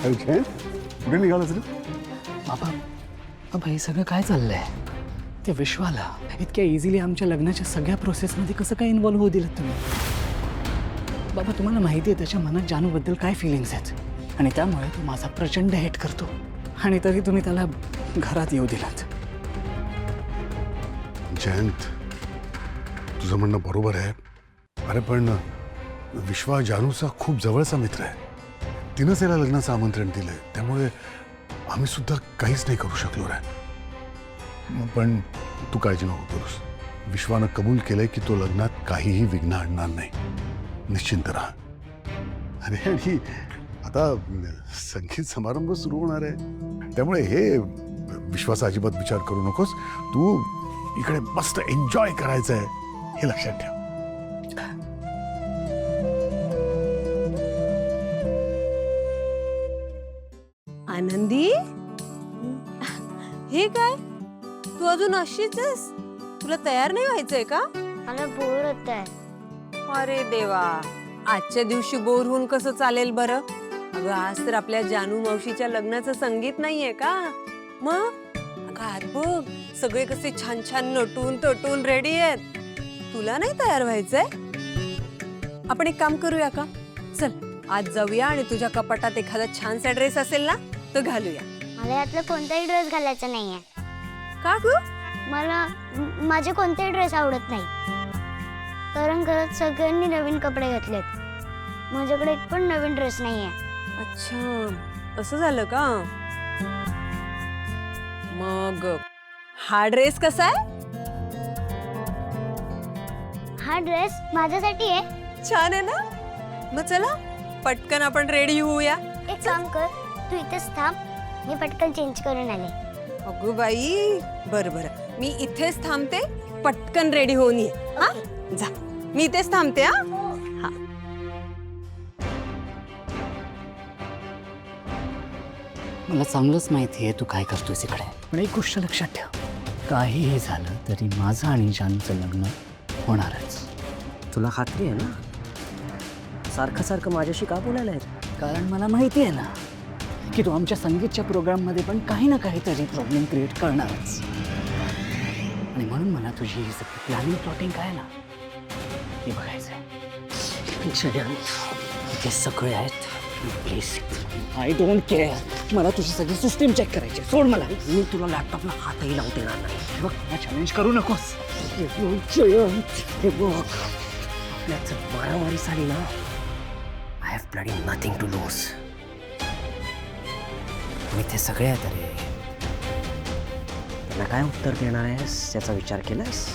कुठे निघालास रे? बाबा हे सगळं काय चाललंय? त्या विश्वाला इतक्या इझिली आमच्या लग्नाच्या सगळ्या प्रोसेसमध्ये कसं काय इन्व्हॉल्व होऊ दिलं तुम्ही? बाबा तुम्हाला माहिती आहे त्याच्या मनात जानूबद्दल काय फिलिंग्स आहेत आणि त्यामुळे तो माझा प्रचंड हेट करतो आणि तरी तुम्ही त्याला घरात येऊ दिलात. जयंत, तुझं म्हणणं बरोबर आहे. अरे पण विश्वा जानूचा खूप जवळचा मित्र आहे. तिनंच याला लग्नाचं आमंत्रण दिलंय, त्यामुळे आम्ही सुद्धा काहीच नाही करू शकलो रे. पण तू काळजी नको करूस. विश्वानं कबूल केलंय की तो लग्नात काहीही विघ्न आणणार नाही. निश्चिंत राहा. अरे आणि आता संगीत समारंभ सुरू होणार आहे, त्यामुळे हे विश्वासा अजिबात विचार करू नकोस. तू इकडे मस्त एन्जॉय करायचं आहे हे लक्षात ठेव. आनंदी, हे काय? तू अजून अशीच आहेस? तुला तयार नाही व्हायचंय का? मला बोर होत आहे. अरे देवा, आजच्या दिवशी बोर होऊन कसं चालेल बरं? अगं आज तर आपल्या जानू मावशीच्या लग्नाचं संगीत नाहीये का? मग अगं आज बघ सगळे कसे छान छान नटून तटून रेडी आहेत. तुला नाही तयार व्हायचंय? आपण एक काम करूया का? चल आज जाऊया आणि तुझ्या कपाटात एखादा छानसा ड्रेस असेल ना तो घालूया. मला यातला कोणताही ड्रेस घालायचा नाहीये. का ग? मला माझे कोणतेही ड्रेस आवडत नाही. कारण घरात सगळ्यांनी नवीन कपडे घातलेत. माझ्याकडे एक पण नवीन ड्रेस नाहीये. अच्छा, असं झालं का? मग हा ड्रेस कसा आहे? हा ड्रेस माझ्यासाठी आहे. छान आहे ना? मग चला पटकन आपण रेडी होऊया. एक काम कर, तू इथेच थांब, मी पटकन चेंज करून आले. अगो बाई, बरं बरं, मी इथेच थांबते, पटकन रेडी होऊन ये. हा जा, मी इथेच थांबते. हा. मला चांगलंच माहिती आहे तू काय करतोयस इकडे. पण एक गोष्ट लक्षात ठेव, काहीही झालं तरी माझं आणि जानूचं लग्न होणारच. तुला खात्री आहे ना? सारखं सारखं माझ्याशी का बोलायला आहे? कारण मला माहिती आहे ना की तू आमच्या संगीतच्या प्रोग्राममध्ये पण काही ना काहीतरी प्रॉब्लेम क्रिएट करणारच. आणि म्हणून मला तुझी ही सगळी प्लॅनिंग प्लॉटिंग काय ना हे बघायचं आहे. ते सगळे आहेत. Please, I don't care. मला तुझी सगळी सिस्टीम चेक करायची. सोड मला. मी तुला लॅपटॉपला हातही लावू देणार नाही. हे बघ, मला चॅलेंज करू नकोस. हे बघ, आपल्याच मारामारी झाली ना, I have bloody nothing to lose. मी ते सगळे आहेत रे. त्यांना काय उत्तर देणार आहेस याचा विचार केलास?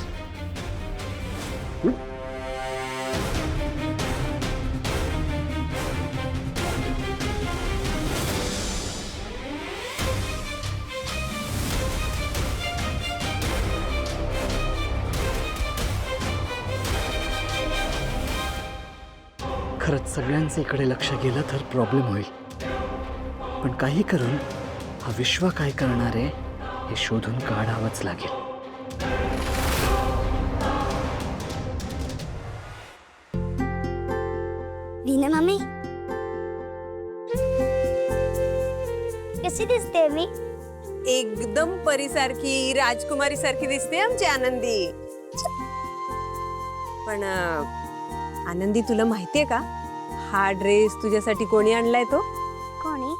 खरंच सगळ्यांचं इकडे लक्ष गेलं तर प्रॉब्लेम होईल. पण काही करून हा विश्व काय करणार आहे हे शोधून काढावंच लागेल. रीना मामी, कशी दिसते मी? एकदम परीसारखी, राजकुमारी सारखी दिसते आमची आनंदी. पण आनंदी, तुला माहितीये का हा ड्रेस तुझ्यासाठी कोणी आणलाय? तो कोणी?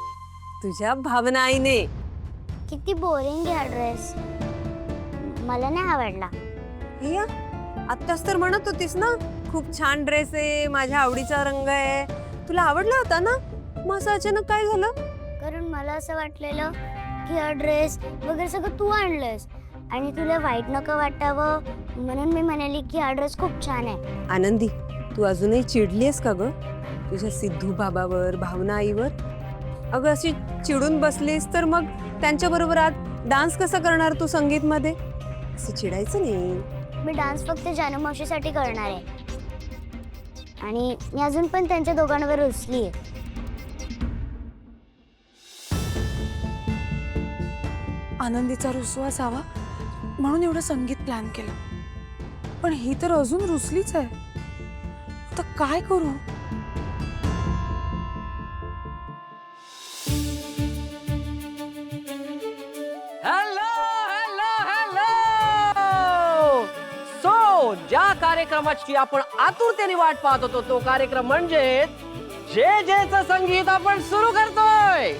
तुझ्या भावना आईने. किती बोरिंग आहे हा ड्रेस. मला नाही आवडला. हिया, आत्ताच तर म्हणत होतीस ना खूप छान ड्रेस आहे, माझ्या आवडीचा रंग आहे, तुला आवडला होता ना. मग असं अचानक काय झालं? कारण मला असं वाटलेलं की हा ड्रेस वगैरे सगळं तू आणलंयस आणि तुला वाईट नको वाटावं म्हणून मी म्हणाली की हा ड्रेस खूप छान आहे. आनंदी, तू अजूनही चिडलीस का ग तुझ्या सिद्धू बाबावर, भावना आईवर? अगं अशी चिडून बसलीस तर मग त्यांच्या बरोबर आज डान्स कसा करणार तू संगीतमध्ये? असं चिडायचं नाही. मी डान्स फक्त जानू मावशीसाठी करणार आहे आणि मी अजून पण त्यांच्या दोघांवर रुसली आहे. आनंदीचा रुसवा असावा म्हणून एवढं संगीत प्लॅन केलं, पण ही तर अजून रुसलीच आहे. आता काय करू? ज्या कार्यक्रमाची आपण आतुरतेने वाट पाहत होतो तो कार्यक्रम म्हणजे जे जेचं संगीत आपण सुरू करतोय.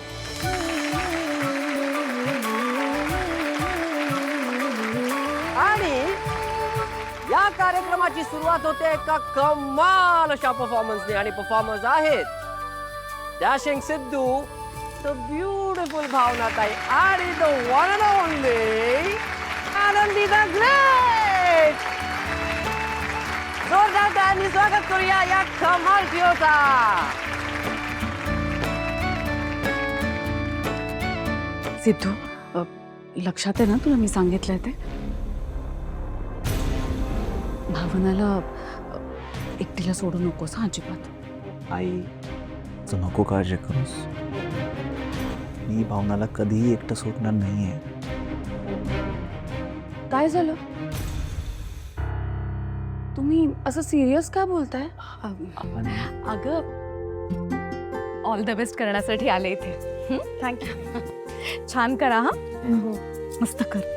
आणि या कार्यक्रमाची सुरुवात होते एका कमाल अशा परफॉर्मन्सने आणि परफॉर्मन्स आहेत डॅशिंग सिद्धू, द ब्युटिफुल भावनाताई आणि द वन अँड ओनली आनंदी द ग्रेट. जोरदार टाळ्यांनी स्वागत करूया या कमाल ट्रिओचा. सिद्धू, लक्षात आहे ना तुला मी सांगितलंय ते? भावनाला एकटीला सोडू नकोस हा अजिबात. आई तू नको काळजी करूस. मी भावनाला कधीही एकटं सोडणार नाहीये. काय झालं? तुम्ही असं सिरियस का बोलताय? अगं ऑल द बेस्ट करण्यासाठी आले इथे. थँक्यू. छान करा हा. मस्त कर.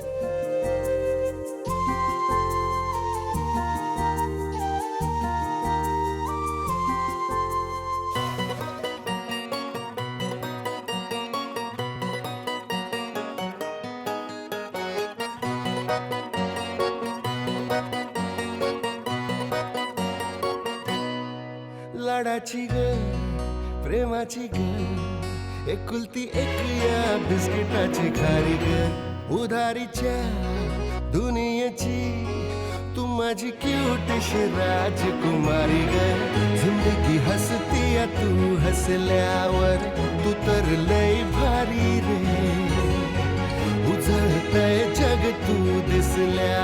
लाडाची ग प्रेमाची ग एकुलती एक या बिस्किटाची खारी ग उधारीच्या दुनियेची तू माझी क्यूटशी राजकुमारी ग जिंदगी हसती या तू हसल्यावर तू तर लय भारी रे उजळतय जग तू दिसल्या